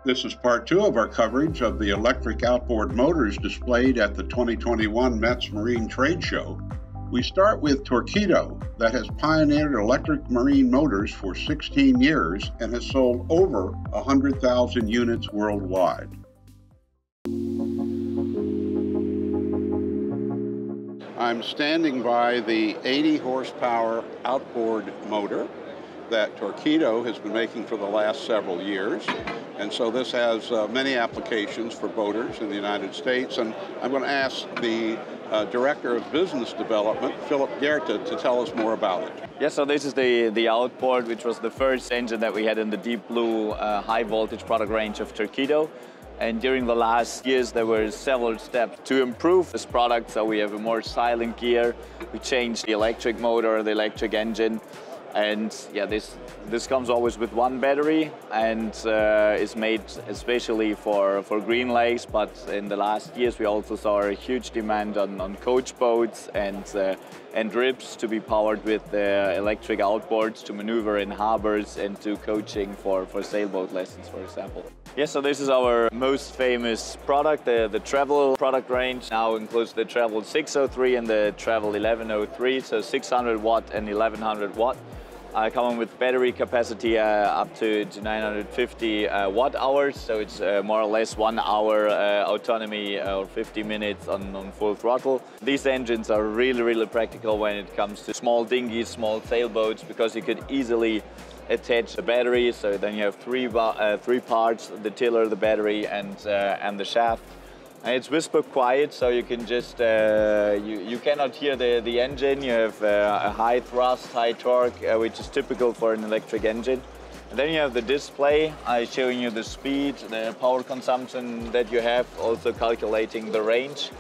This is part 2 of our coverage of the electric outboard motors displayed at the 2021 METS Marine Trade Show. We start with Turquito, that has pioneered electric marine motors for 16 years and has sold over 100,000 units worldwide. I'm standing by the 80 horsepower outboard motor that Turquito has been making for the last several years. And so this has many applications for boaters in the United States. And I'm going to ask the Director of Business Development, Philip Geertje, to tell us more about it. Yeah, so this is the outboard, which was the first engine that we had in the deep blue high voltage product range of Turquito. And during the last years, there were several steps to improve this product. So we have a more silent gear. We changed the electric motor, the electric engine. And yeah, this comes always with one battery and is made especially for green lakes. But in the last years, we also saw a huge demand on coach boats and rips to be powered with electric outboards to maneuver in harbors and do coaching for sailboat lessons, for example. Yeah, so this is our most famous product, the Travel product range. Now includes the Travel 603 and the Travel 1103, so 600 watt and 1100 watt. Coming with battery capacity up to 950 watt hours, so it's more or less 1 hour autonomy or 50 minutes on full throttle. These engines are really practical when it comes to small dinghies, small sailboats, because you could easily attach the battery. So then you have three parts: the tiller, the battery, and the shaft. And it's whisper quiet, so you can just, you cannot hear the engine. You have a high thrust, high torque, which is typical for an electric engine. And then you have the display showing you the speed, the power consumption that you have, also calculating the range.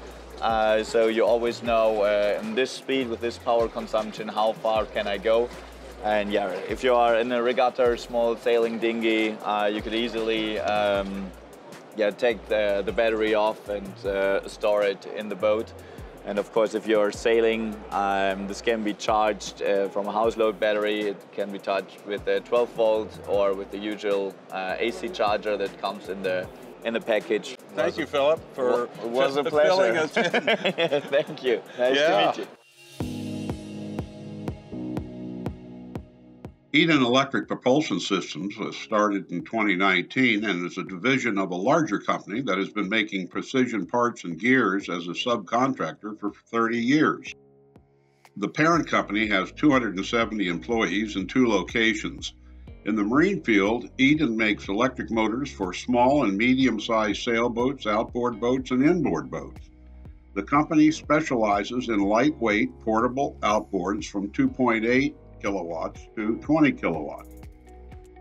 So you always know in this speed, with this power consumption, how far can I go. And yeah, if you are in a regatta or small sailing dinghy, you could easily take the battery off and store it in the boat. And of course, if you're sailing, this can be charged from a house load battery. It can be charged with a 12 volt or with the usual AC charger that comes in the package. Thank you, Philip, for it was a pleasure. filling us in. Thank you. Nice to meet you. Eden Electric Propulsion Systems was started in 2019 and is a division of a larger company that has been making precision parts and gears as a subcontractor for 30 years. The parent company has 270 employees in 2 locations. In the marine field, Eden makes electric motors for small and medium-sized sailboats, outboard boats, and inboard boats. The company specializes in lightweight, portable outboards from 2.8 kilowatts to 20 kilowatts.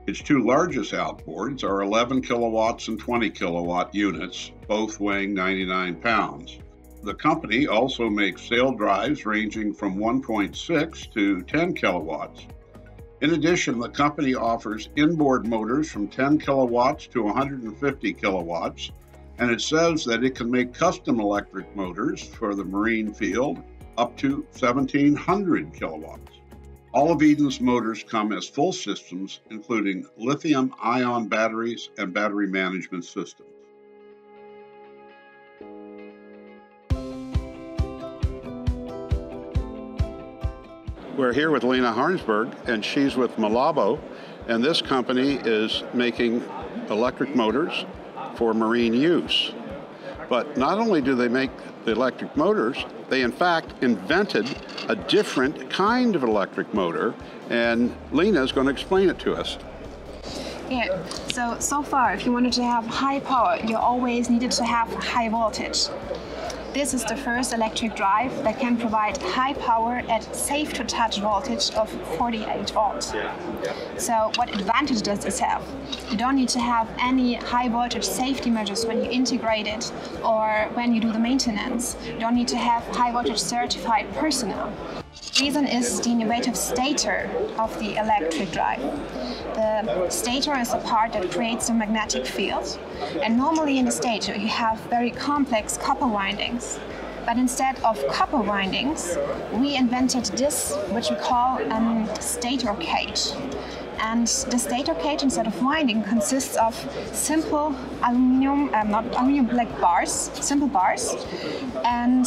Its 2 largest outboards are 11 kilowatts and 20 kilowatt units, both weighing 99 pounds. The company also makes sail drives ranging from 1.6 to 10 kilowatts. In addition, the company offers inboard motors from 10 kilowatts to 150 kilowatts, and it says that it can make custom electric motors for the marine field up to 1,700 kilowatts. All of Eden's motors come as full systems, including lithium-ion batteries and battery management systems. We're here with Lena Harnsberg, and she's with Malabo, and this company is making electric motors for marine use. But not only do they make the electric motors, they in fact invented a different kind of electric motor, and Lena is going to explain it to us. Yeah, so far, if you wanted to have high power, you always needed to have high voltage. This is the first electric drive that can provide high power at safe-to-touch voltage of 48 volts. So what advantage does this have? You don't need to have any high voltage safety measures when you integrate it or when you do the maintenance. You don't need to have high voltage certified personnel. The reason is the innovative stator of the electric drive. The stator is the part that creates the magnetic field, and normally in the stator you have very complex copper windings. But instead of copper windings, we invented this, which we call stator cage. And the stator cage, instead of winding, consists of simple aluminum, not aluminum, like bars, simple bars. And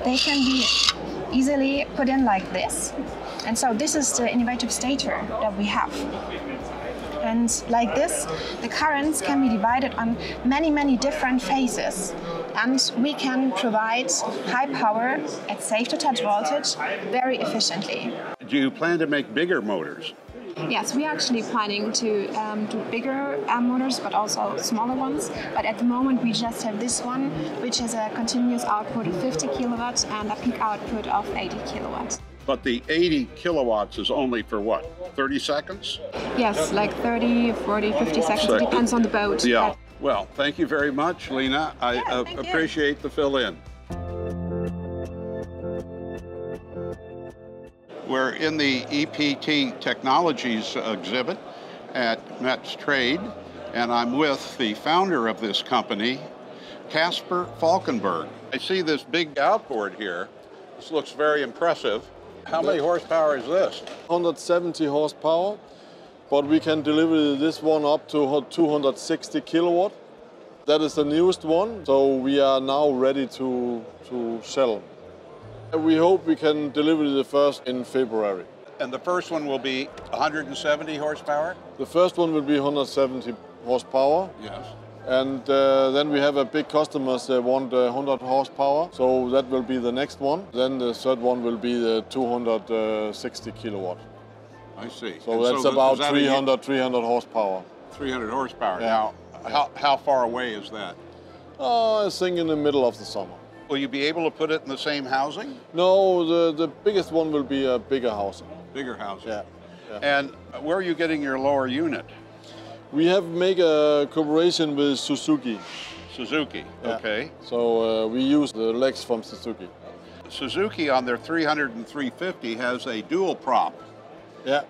they can be easily put in like this. And so this is the innovative stator that we have. And like this, the currents can be divided on many, many different phases. And we can provide high power at safe to touch voltage very efficiently. Do you plan to make bigger motors? Yes, we're actually planning to do bigger motors, but also smaller ones. But at the moment, we just have this one, which has a continuous output of 50 kilowatts and a peak output of 80 kilowatts. But the 80 kilowatts is only for what, 30 seconds? Yes, like 30, 40, 50 seconds. It depends on the boat. Yeah. Well, thank you very much, Lena. I appreciate the fill-in. We're in the EPT Technologies exhibit at METSTRADE, and I'm with the founder of this company, Casper Falkenberg. I see this big outboard here. This looks very impressive. How many horsepower is this? 170 horsepower, but we can deliver this one up to 260 kilowatt. That is the newest one, so we are now ready to sell. We hope we can deliver the first in February. And the first one will be 170 horsepower? The first one will be 170 horsepower. Yes. And then we have a big customers that want 100 horsepower, so that will be the next one. Then the third one will be the 260 kilowatt. I see. So and that's about 300 horsepower. 300 horsepower. Yeah. Now, how far away is that? I think in the middle of the summer. Will you be able to put it in the same housing? No, the biggest one will be a bigger housing. Bigger housing. Yeah. And where are you getting your lower unit? We have made a cooperation with Suzuki. Suzuki, yeah. Okay. So we use the legs from Suzuki. Suzuki on their 300 and 350 has a dual prop. Yeah.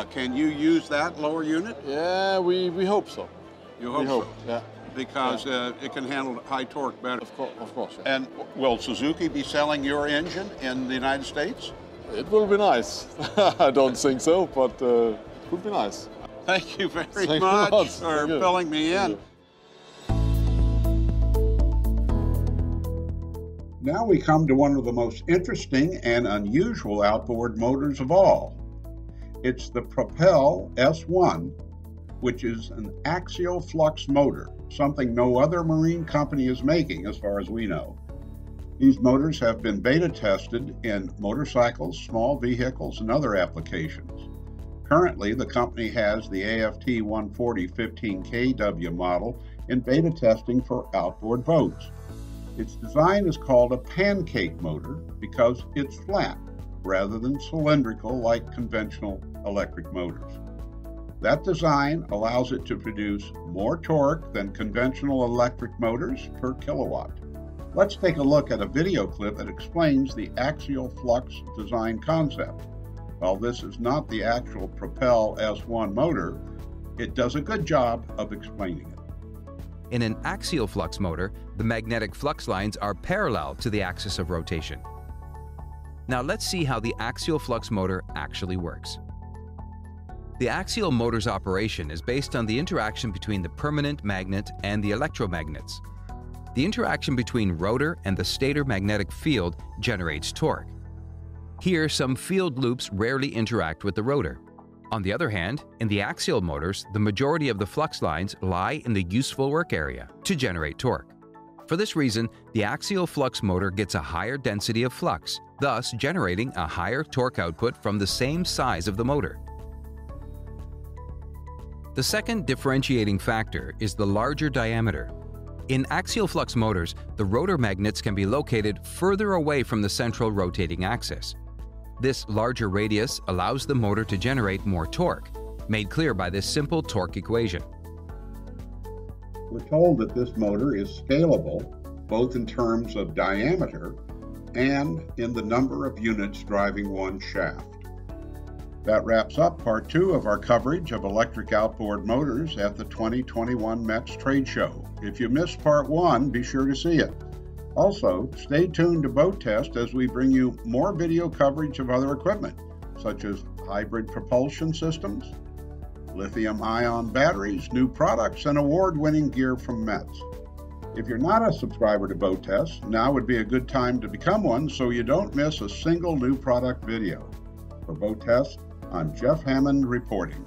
Can you use that lower unit? Yeah, we hope so. You hope so? Yeah. Because it can handle high torque better. Of course. Yeah. And will Suzuki be selling your engine in the United States? It will be nice. I don't think so, but it would be nice. Thank you very much for filling me in. Now we come to one of the most interesting and unusual outboard motors of all. It's the Propel S1, which is an axial flux motor, something no other marine company is making as far as we know. These motors have been beta tested in motorcycles, small vehicles, and other applications. Currently, the company has the AFT 140 15kW model in beta testing for outboard boats. Its design is called a pancake motor because it's flat rather than cylindrical like conventional electric motors. That design allows it to produce more torque than conventional electric motors per kilowatt. Let's take a look at a video clip that explains the axial flux design concept. While this is not the actual Propel S1 motor, it does a good job of explaining it. In an axial flux motor, the magnetic flux lines are parallel to the axis of rotation. Now let's see how the axial flux motor actually works. The axial motor's operation is based on the interaction between the permanent magnet and the electromagnets. The interaction between rotor and the stator magnetic field generates torque. Here, some field loops rarely interact with the rotor. On the other hand, in the axial motors, the majority of the flux lines lie in the useful work area to generate torque. For this reason, the axial flux motor gets a higher density of flux, thus generating a higher torque output from the same size of the motor. The second differentiating factor is the larger diameter. In axial flux motors, the rotor magnets can be located further away from the central rotating axis. This larger radius allows the motor to generate more torque, made clear by this simple torque equation. We're told that this motor is scalable, both in terms of diameter and in the number of units driving one shaft. That wraps up part 2 of our coverage of electric outboard motors at the 2021 METS Trade Show. If you missed part 1, be sure to see it. Also, stay tuned to Boat Test as we bring you more video coverage of other equipment, such as hybrid propulsion systems, lithium-ion batteries, new products, and award-winning gear from METS. If you're not a subscriber to BoatTest, now would be a good time to become one so you don't miss a single new product video. For BoatTest, I'm Jeff Hammond reporting.